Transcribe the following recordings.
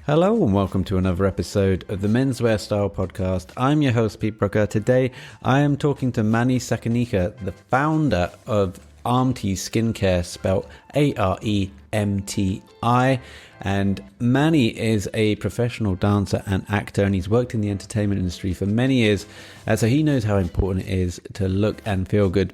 Hello and welcome to another episode of the Menswear Style Podcast. I'm your host, Pete Brooker. Today I am talking to Manny Tsakanika, the founder of Aremti Skincare, spelled Aremti. And Manny is a professional dancer and actor, and he's worked in the entertainment industry for many years. So he knows how important it is to look and feel good.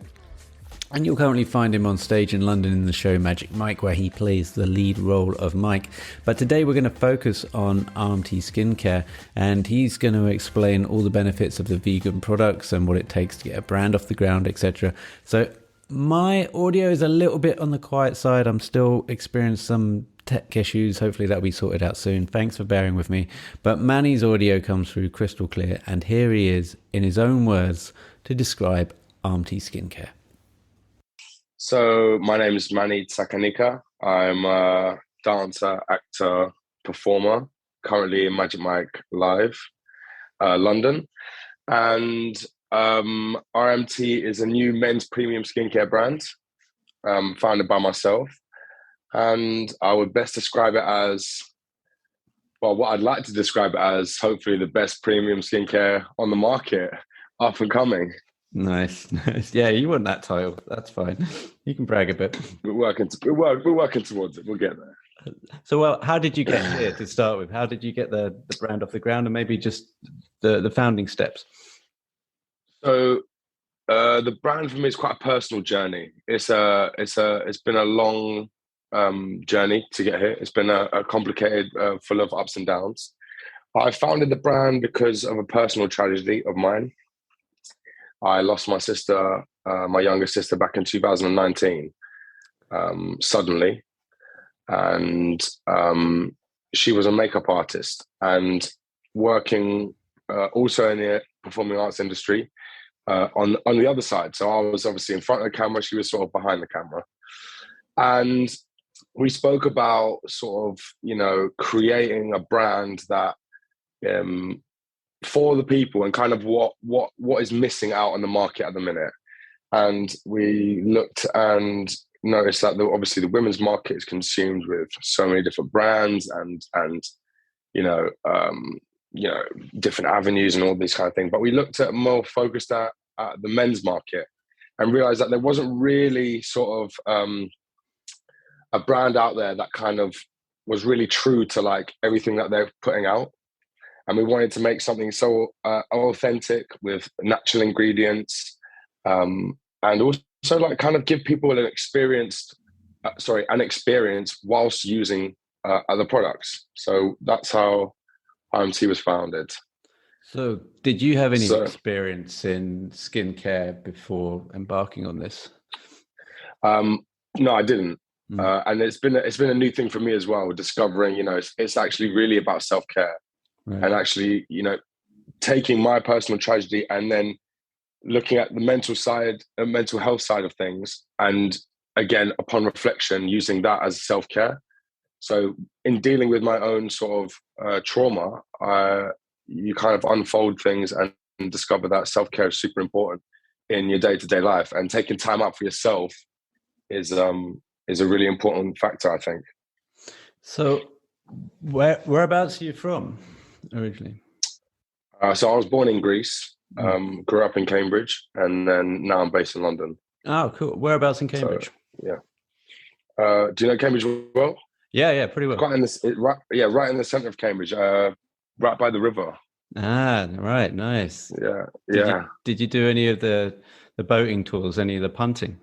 And you'll currently find him on stage in London in the show Magic Mike, where he plays the lead role of Mike. But today we're going to focus on Aremti Skincare, and he's going to explain all the benefits of the vegan products and what it takes to get a brand off the ground, etc. So my audio is a little bit on the quiet side. I'm still experiencing some tech issues. Hopefully that'll be sorted out soon. Thanks for bearing with me. But Manny's audio comes through crystal clear, and here he is in his own words to describe Aremti Skincare. So my name is Manny Tsakanika. I'm a dancer, actor, performer, currently in Magic Mike Live, London. And RMT is a new men's premium skincare brand founded by myself. And I would best describe it as, well, what I'd like to describe it as, hopefully the best premium skincare on the market, up and coming. Nice. Yeah, you want that title. That's fine. You can brag a bit. We're working towards it. We'll get there. So, well, how did you get here to start with? How did you get the brand off the ground, and maybe just the founding steps? So, the brand for me is quite a personal journey. It's been a long journey to get here. It's been a complicated, full of ups and downs. I founded the brand because of a personal tragedy of mine. I lost my sister, my younger sister, back in 2019, suddenly. And she was a makeup artist and working also in the performing arts industry on the other side. So I was obviously in front of the camera. She was sort of behind the camera. And we spoke about sort of, creating a brand that for the people and kind of what is missing out on the market at the minute. And we looked and noticed that obviously the women's market is consumed with so many different brands and different avenues and all these kind of things. But we looked at more focused at the men's market and realized that there wasn't really sort of a brand out there that kind of was really true to like everything that they're putting out. And we wanted to make something so authentic with natural ingredients, and also like kind of give people an experience whilst using other products. So that's how RMT was founded. So did you have any experience in skincare before embarking on this? No, I didn't. And it's been a new thing for me as well, discovering, it's actually really about self-care. Right. And actually, taking my personal tragedy and then looking at the mental health side of things. And again, upon reflection, using that as self-care. So in dealing with my own sort of trauma, you kind of unfold things and discover that self-care is super important in your day-to-day life. And taking time out for yourself is a really important factor, I think. So whereabouts are you from originally? So I was born in Greece, grew up in Cambridge, and then now I'm based in London. Oh, cool. Whereabouts in Cambridge? So, yeah. Do you know Cambridge well? Yeah, pretty well. Quite right in the centre of Cambridge, right by the river. Ah, right, nice. Yeah. Did you do any of the boating tours, any of the punting?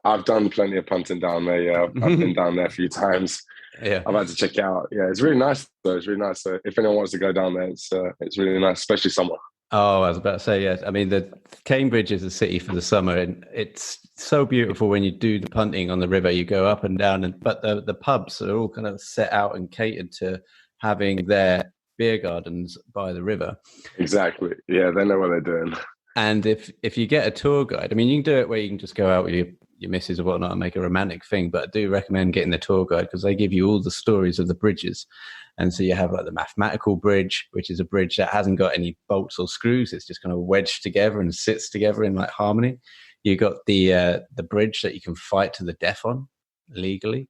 I've done plenty of punting down there, yeah. I've been down there a few times. Yeah, I've had to check it out. Yeah, it's really nice though. It's really nice. So if anyone wants to go down there, it's really nice, especially summer. Oh, I was about to say, yes. I mean, the Cambridge is a city for the summer, and it's so beautiful when you do the punting on the river. You go up and down, but the pubs are all kind of set out and catered to having their beer gardens by the river. Exactly. Yeah, they know what they're doing. And if you get a tour guide, I mean, you can do it where you can just go out with your missus or whatnot and make a romantic thing, but I do recommend getting the tour guide because they give you all the stories of the bridges. And so you have like the mathematical bridge, which is a bridge that hasn't got any bolts or screws. It's just kind of wedged together and sits together in like harmony. You got the bridge that you can fight to the death on legally.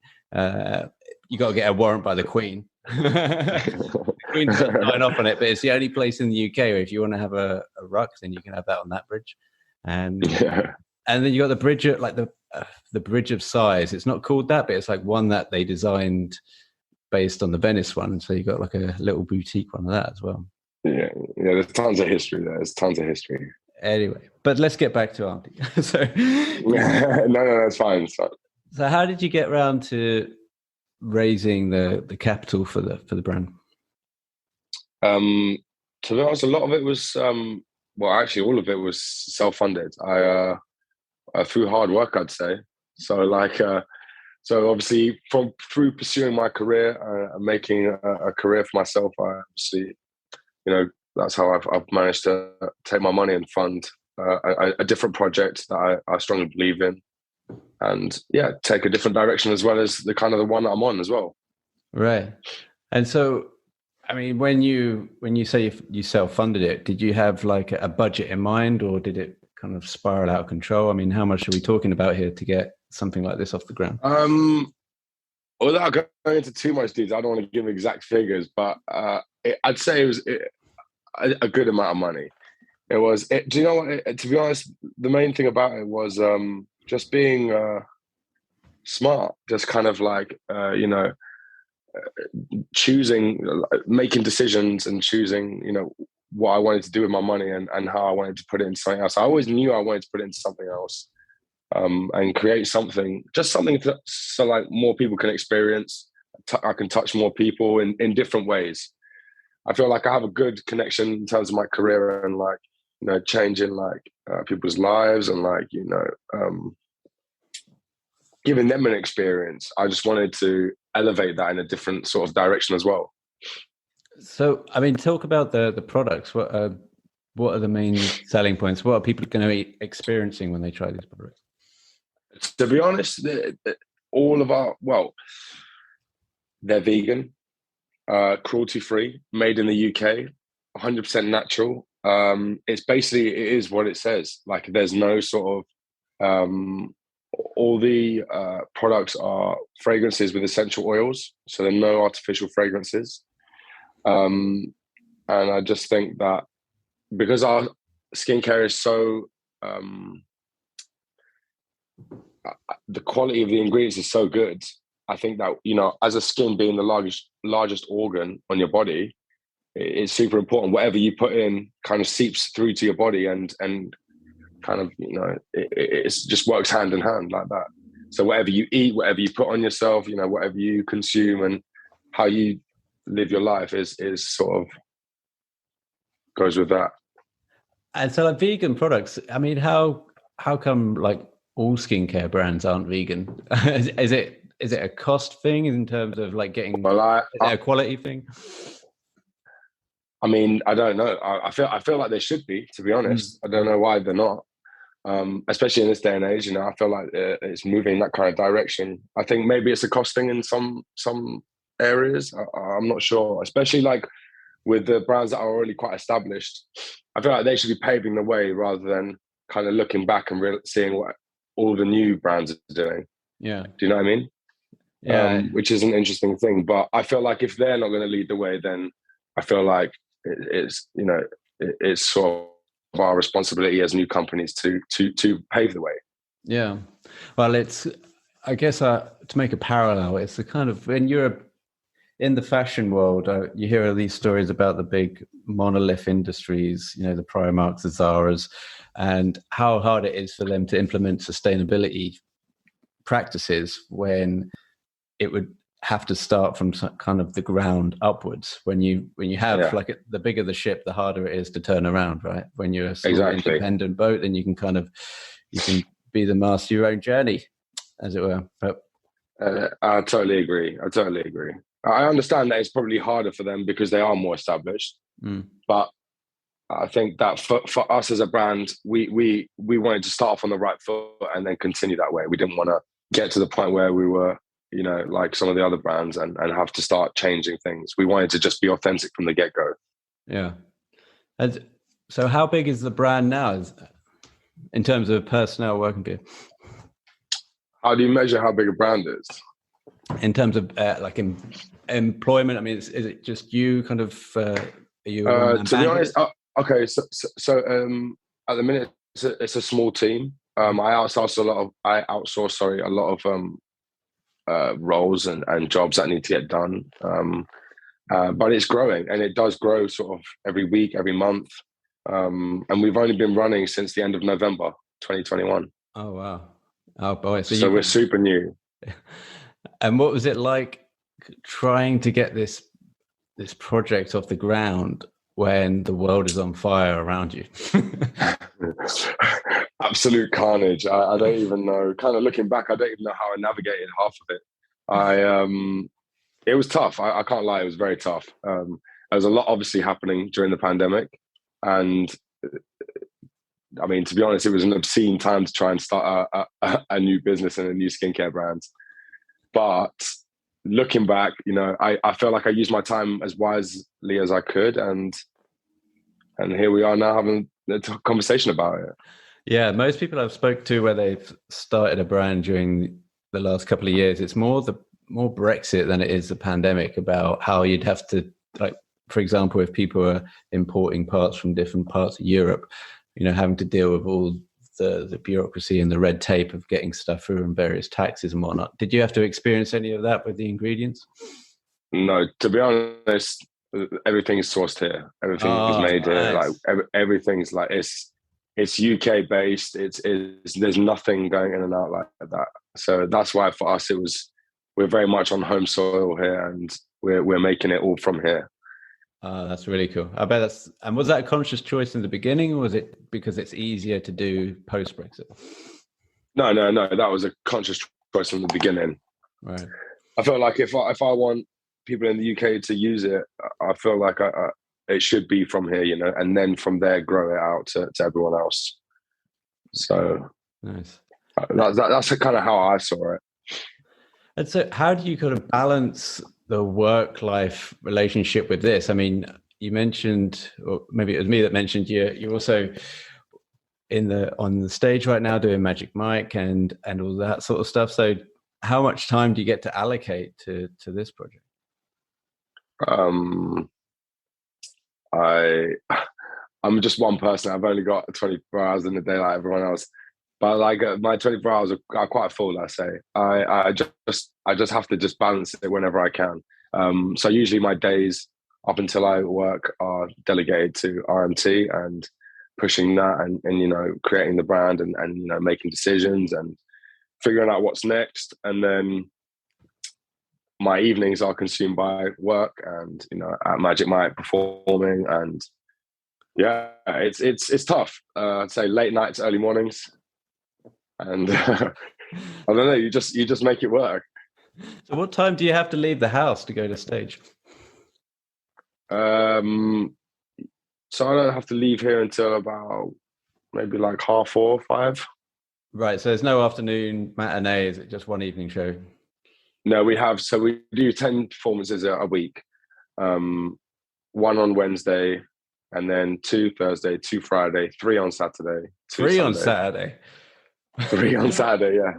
you got to get a warrant by the Queen. The Queen doesn't sign off on it, but it's the only place in the UK where if you want to have a ruck, then you can have that on that bridge. And and then you got the bridge, like the Bridge of Sighs. It's not called that, but it's like one that they designed based on the Venice one. So you got like a little boutique one of that as well. Yeah, there's tons of history there. There's tons of history. Anyway, but let's get back to Aremti. So no, that's fine. It's fine. So how did you get around to raising the capital for the brand? To be honest, a lot of it was actually all of it was self-funded. I through hard work, I'd say. So so obviously through pursuing my career and making a career for myself, I obviously, that's how I've managed to take my money and fund a different project that I strongly believe in, and take a different direction as well as the one that I'm on as well. Right. And so, I mean, when you say you self-funded it, did you have like a budget in mind, or did it kind of spiral out of control? I mean, how much are we talking about here to get something like this off the ground? Without going into too much detail, I don't want to give exact figures, but I'd say it was a good amount of money. It was. Do you know what? To be honest, the main thing about it was just being smart. Just kind of like choosing, making decisions, and choosing what I wanted to do with my money and how I wanted to put it into something else. I always knew I wanted to put it into something else, and create something so like more people can experience. I can touch more people in different ways. I feel like I have a good connection in terms of my career and changing people's lives and giving them an experience. I just wanted to elevate that in a different sort of direction as well. So, I mean, talk about the products. What are the main selling points? What are people going to be experiencing when they try these products? To be honest, they're vegan, cruelty-free, made in the UK, 100% natural. It is what it says. Like, there's no sort of all the products are fragrances with essential oils, so there are no artificial fragrances. And I just think that because our skincare is so the quality of the ingredients is so good, I think that as a skin being the largest organ on your body, it's super important. Whatever you put in kind of seeps through to your body and kind of it just works hand in hand like that. So whatever you eat, whatever you put on yourself, whatever you consume and how you live your life is sort of goes with that. And so, like, vegan products, I mean, how come like all skincare brands aren't vegan? Is it a cost thing in terms of like getting a quality thing? I mean, I don't know. I feel like they should be, to be honest. I don't know why they're not. Especially in this day and age, I feel like it's moving in that kind of direction. I think maybe it's a cost thing in some areas. I'm not sure, especially like with the brands that are already quite established. I feel like they should be paving the way rather than kind of looking back and seeing what all the new brands are doing. Yeah. Do you know what I mean? Yeah. Which is an interesting thing. But I feel like if they're not going to lead the way, then I feel like it's sort of our responsibility as new companies to pave the way. Yeah. Well, I guess to make a parallel, it's the kind of, when you're in the fashion world, you hear these stories about the big monolith industries, the Primarks, the Zaras, and how hard it is for them to implement sustainability practices when it would have to start from kind of the ground upwards. When you have like the bigger the ship, the harder it is to turn around, right? When you're a small independent boat, then you can be the master of your own journey, as it were. But I totally agree. I understand that it's probably harder for them because they are more established. But I think that for us as a brand, we wanted to start off on the right foot and then continue that way. We didn't want to get to the point where we were, like some of the other brands and have to start changing things. We wanted to just be authentic from the get-go. Yeah. And so how big is the brand now in terms of personnel working here? How do you measure how big a brand is? in terms of employment? I mean, is it just you kind of? Are you a one man To be band with honest, it? okay. At the minute, it's a small team. I outsource, sorry, a lot of roles and jobs that need to get done. But it's growing, and it does grow sort of every week, every month. And we've only been running since the end of November 2021. Oh wow! Oh boy! So So you we're can. super new. And what was it like trying to get this project off the ground when the world is on fire around you? Absolute carnage. I don't even know. Kind of looking back, I don't even know how I navigated half of it. It was tough. I can't lie. It was very tough. There was a lot obviously happening during the pandemic, and I mean, to be honest, it was an obscene time to try and start a new business and a new skincare brand. But looking back, I felt like I used my time as wisely as I could, and here we are now having a conversation about it. Yeah, most people I've spoke to where they've started a brand during the last couple of years, it's more Brexit than it is the pandemic about how you'd have to, like, for example, if people are importing parts from different parts of Europe, having to deal with all the bureaucracy and the red tape of getting stuff through and various taxes and whatnot. Did you have to experience any of that with the ingredients? No, to be honest, everything is sourced here. Everything is Oh, made here. Like nice. everything's like it's UK based. It's there's nothing going in and out like that. So that's why for us we're very much on home soil here, and we're making it all from here. Oh, that's really cool. I bet and was that a conscious choice in the beginning, or was it because it's easier to do post Brexit? No. That was a conscious choice from the beginning. Right. I feel like if I want people in the UK to use it, I feel like it should be from here, and then from there grow it out to everyone else. So Nice. that's kind of how I saw it. And so, how do you kind of balance the work-life relationship with this? I mean, you mentioned, or maybe it was me that mentioned you're also on the stage right now doing Magic Mike and all that sort of stuff. So, how much time do you get to allocate to this project? I I'm just one person. I've only got 24 hours in the day like everyone else. But like my 24 hours are quite full. I say I just have to just balance it whenever I can. So usually my days up until I work are delegated to RMT and pushing that and creating the brand and making decisions and figuring out what's next. And then my evenings are consumed by work and at Magic Mike performing, and yeah, it's tough. I'd say late nights, early mornings, and I don't know. You just make it work. So, what time do you have to leave the house to go to stage? So I don't have to leave here until about maybe like 4:30, 5. Right. So, there's no afternoon matinee. Is it just one evening show? No, we do 10 performances a week. One on Wednesday, and then 2 Thursday, 2 Friday, 3 on Saturday, 2 Three on Sunday. Saturday. 3 on Saturday, yeah.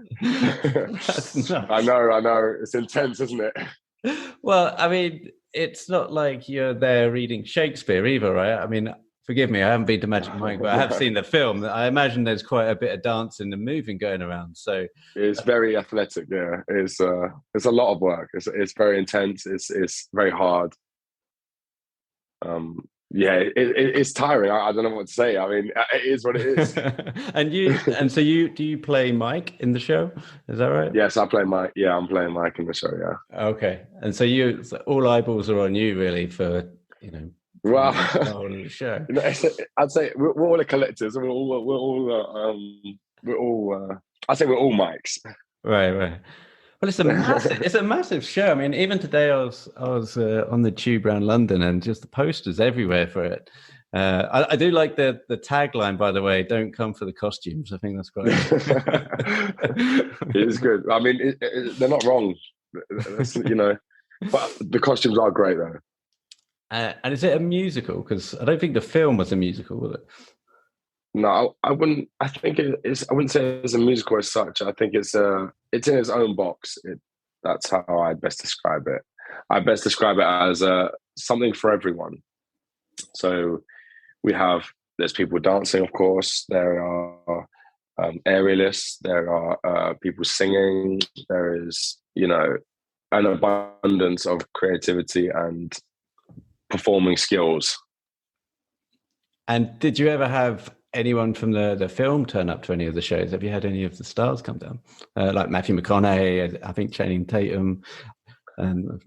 That's nuts. I know. It's intense, isn't it? Well, I mean, it's not like you're there reading Shakespeare either, right? I mean, forgive me, I haven't been to Magic Mike, but I have seen the film. I imagine there's quite a bit of dancing and moving going around. So it's very athletic, yeah. It's a lot of work. It's very intense. It's very hard. Yeah, it's tiring. I don't know what to say. I mean, it is what it is. So do you play Mike in the show? Is that right? Yes, I'm playing Mike in the show. Yeah. Okay, and so all eyeballs are on you really for Well, the whole of the show. I'd say we're all a collectors. I say we're all Mikes. Right. Well, it's a massive show. I mean, even today I was on the tube around London, and just the posters everywhere for it. I do like the tagline, by the way. Don't come for the costumes. I think that's quite. It is good. I mean, they're not wrong. But the costumes are great though. And is it a musical? Because I don't think the film was a musical, was it? No, I wouldn't. I think it is. I wouldn't say it's a musical as such. I think it's in its own box. That's how I'd best describe it. I best describe it as something for everyone. So we have there's people dancing, of course. There are aerialists. There are people singing. There is, an abundance of creativity and performing skills. And did you ever have anyone from the film turn up to any of the shows? Have you had any of the stars come down? Like Matthew McConaughey, I think Channing Tatum. And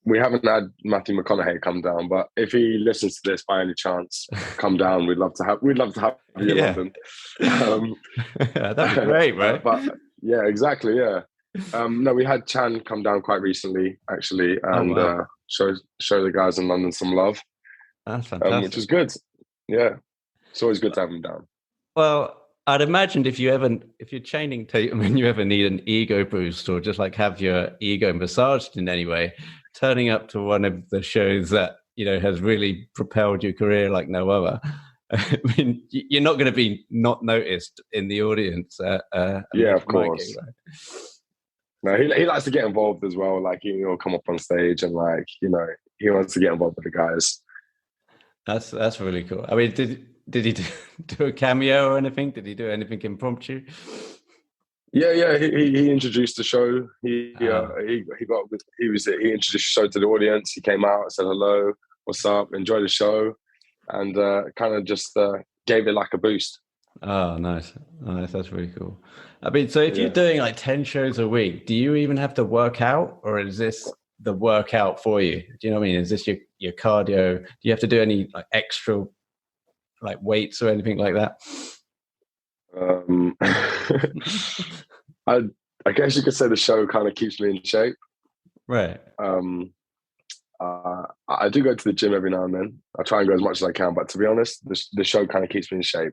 we haven't had Matthew McConaughey come down, but if he listens to this by any chance, come down. We'd love to have you in London. That'd be great, right? But yeah, exactly. Yeah. No, we had Chan come down quite recently, actually, and show the guys in London some love. That's fantastic. Which is good. Yeah, it's always good to have them down. Well, I'd imagined if you're Channing Tatum and you ever need an ego boost or just like have your ego massaged in any way, turning up to one of the shows that has really propelled your career like no other. I mean, you're not going to be not noticed in the audience. Yeah, of course. Right? No, he likes to get involved as well. Like he'll come up on stage and he wants to get involved with the guys. That's really cool. I mean, did he do a cameo or anything? Did he do anything impromptu? Yeah. He introduced the show. He introduced the show to the audience. He came out, said hello, what's up, enjoy the show, and kind of just gave it like a boost. Oh, nice. That's really cool. I mean, so if you're doing like 10 shows a week, do you even have to work out, or is this the workout for you? Do you know what I mean? Is this your cardio? Do you have to do any like extra like weights or anything like that? I guess you could say the show kind of keeps me in shape. Right. I do go to the gym every now and then. I try and go as much as I can, but to be honest, the show kind of keeps me in shape.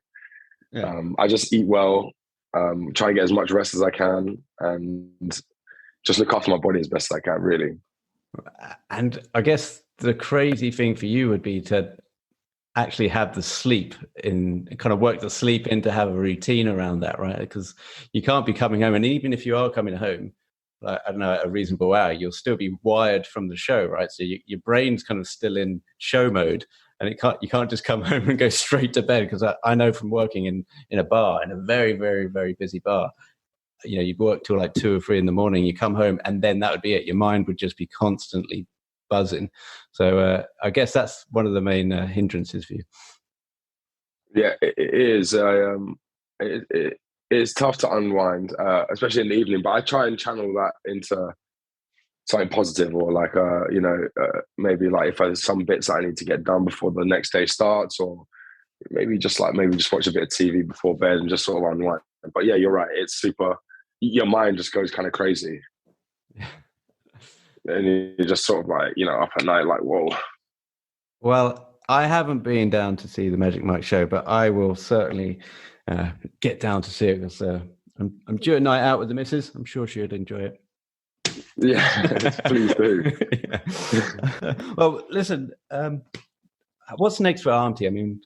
Yeah. I just eat well, try and get as much rest as I can, and just look after my body as best as I can, really. And I guess the crazy thing for you would be to actually have the sleep kind of work the sleep in to have a routine around that, right? Because you can't be coming home, and even if you are coming home, like, I don't know, at a reasonable hour, you'll still be wired from the show, right? So your brain's kind of still in show mode, and you can't just come home and go straight to bed. Because I know from working in a bar, in a very, very, very busy bar, you'd work till like 2 or 3 in the morning, you come home, and then that would be it. Your mind would just be constantly buzzing. So I guess that's one of the main hindrances for you. Yeah, it is. It's tough to unwind, especially in the evening. But I try and channel that into something positive, or like maybe like if there's some bits that I need to get done before the next day starts, or maybe just watch a bit of TV before bed and just sort of unwind. But yeah, you're right. It's super. Your mind just goes kind of crazy. And you're just sort of like, up at night, like, whoa. Well, I haven't been down to see the Magic Mike show, but I will certainly get down to see it, because I'm due a night out with the missus. I'm sure she'd enjoy it. Yeah, please do. Yeah. Well, listen, what's next for Aremti? I mean,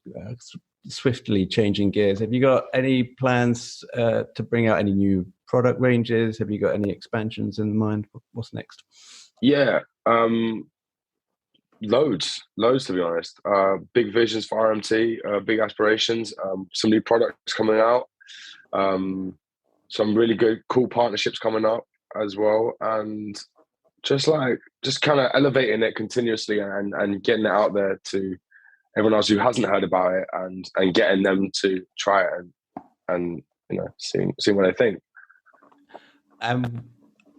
swiftly changing gears. Have you got any plans to bring out any new product ranges? Have you got any expansions in mind? What's next? Yeah, loads to be honest. Big visions for RMT, big aspirations, some new products coming out, some really good, cool partnerships coming up as well, and just kind of elevating it continuously and getting it out there to everyone else who hasn't heard about it, and getting them to try it and see what they think.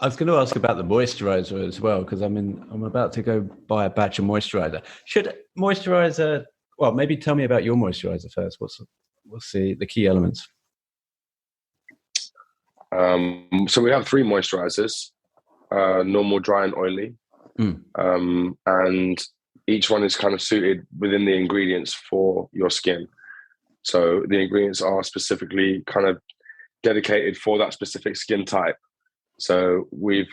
I was going to ask about the moisturizer as well, because I'm about to go buy a batch of moisturizer. Should moisturizer? Well, maybe tell me about your moisturizer first. What's the key elements? So we have 3 moisturizers: normal, dry, and oily. And each one is kind of suited within the ingredients for your skin. So the ingredients are specifically kind of dedicated for that specific skin type. So we've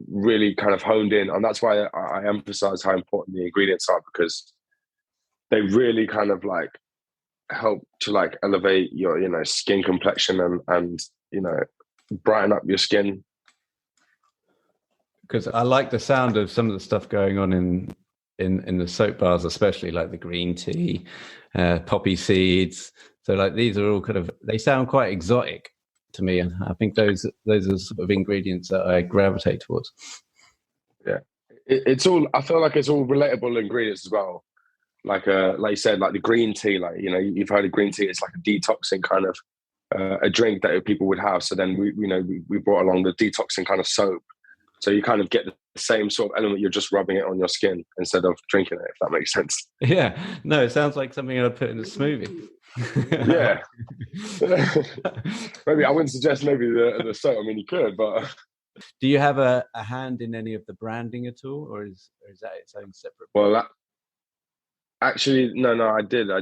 really kind of honed in, and that's why I emphasize how important the ingredients are, because they really kind of like help to like elevate your skin complexion and brighten up your skin because I like the sound of some of the stuff going on in the soap bars, especially like the green tea, poppy seeds. So like these are all they sound quite exotic to me, and I think those are sort of ingredients that I gravitate towards. Yeah, it's all. I feel like it's all relatable ingredients as well. Like you said, like the green tea. Like you've heard of green tea. It's like a detoxing kind of a drink that people would have. So then we brought along the detoxing kind of soap. So you kind of get the same sort of element. You're just rubbing it on your skin instead of drinking it, if that makes sense. Yeah. No, it sounds like something I'd put in a smoothie. Yeah. Maybe I wouldn't suggest the soap. I mean, you could, but... Do you have a hand in any of the branding at all, or is that its own separate? Well, actually, no, I did. I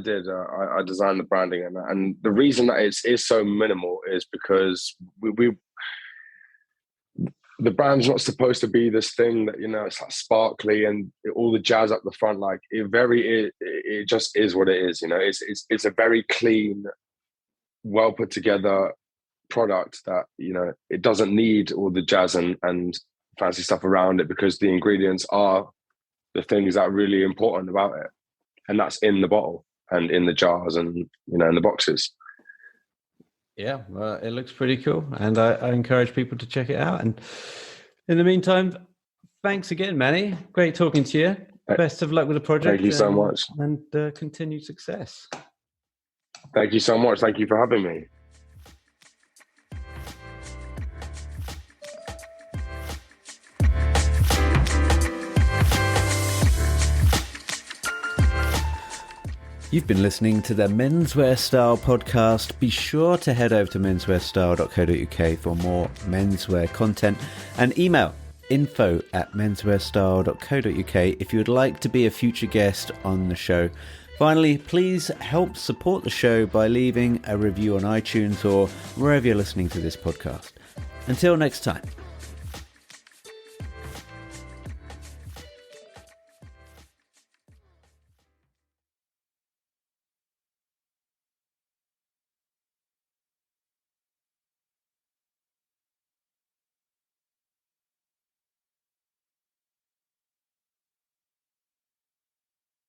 designed the branding, and the reason that it is so minimal is because the brand's not supposed to be this thing that it's like sparkly and all the jazz up the front. Like it just is what it is. It's a very clean, well put together product that it doesn't need all the jazz and fancy stuff around it, because the ingredients are the things that are really important about it, and that's in the bottle and in the jars and in the boxes. Yeah, well, it looks pretty cool, and I encourage people to check it out. And in the meantime, thanks again, Manny. Great talking to you. Best of luck with the project. Thank you so much, and continued success. Thank you so much. Thank you for having me. You've been listening to the Menswear Style podcast. Be sure to head over to menswearstyle.co.uk for more menswear content, and email info@menswearstyle.co.uk if you would like to be a future guest on the show. Finally, please help support the show by leaving a review on iTunes or wherever you're listening to this podcast. Until next time.